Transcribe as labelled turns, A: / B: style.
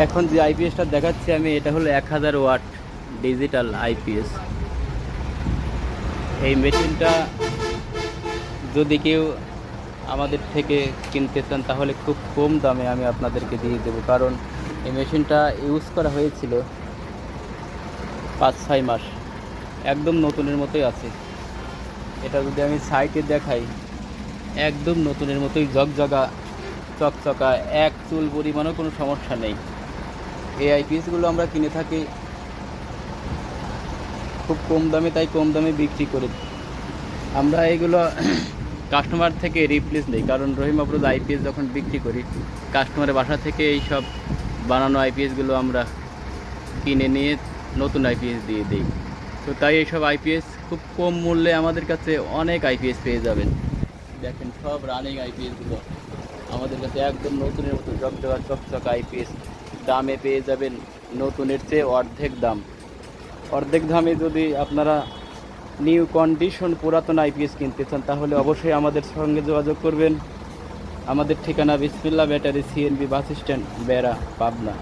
A: এখন যে আইপিএসটা দেখাচ্ছি আমি, এটা হলো 1000 ওয়াট ডিজিটাল আইপিএস। এই মেশিনটা যদি কেউ আমাদের থেকে কিনতে চান তাহলে খুব কম দামে আমি আপনাদেরকে দিয়ে দেবো, কারণ এই মেশিনটা ইউজ করা হয়েছিল 5-6 মাস, একদম নতুনের মতোই আছে। এটা যদি আমি সাইটে দেখাই, একদম নতুনের মতোই ঝকঝকা চকচকা, এক চুল পরিমাণও কোনো সমস্যা নেই। এই আইপিএসগুলো আমরা কিনে থাকি খুব কম দামে, তাই কম দামে বিক্রি করি। আমরা এইগুলো কাস্টমার থেকে রিপ্লেস নেই, কারণ রহিম আফরোজ আইপিএস যখন বিক্রি করি, কাস্টমারের বাসা থেকে এই সব বানানো আইপিএসগুলো আমরা কিনে নিয়ে নতুন আইপিএস দিয়ে দিই। তো তাই এইসব আইপিএস খুব কম মূল্যে আমাদের কাছে অনেক আইপিএস পেয়ে যাবেন। দেখেন সব রানিং আইপিএসগুলো আমাদের কাছে একদম নতুনের মতো ঝকঝকা চকচকা আইপিএস, দামে পেয়ে যাবেন নতুনের চেয়ে অর্ধেক দাম। অর্ধেক দামে যদি আপনারা নিউ কন্ডিশন পুরাতন আইপিএস কিনতে চান তাহলে অবশ্যই আমাদের সঙ্গে যোগাযোগ করবেন। আমাদের ঠিকানা বিসমিল্লাহ ব্যাটারি, সিএনবি বাস স্ট্যান্ড, বেড়া, পাবনা।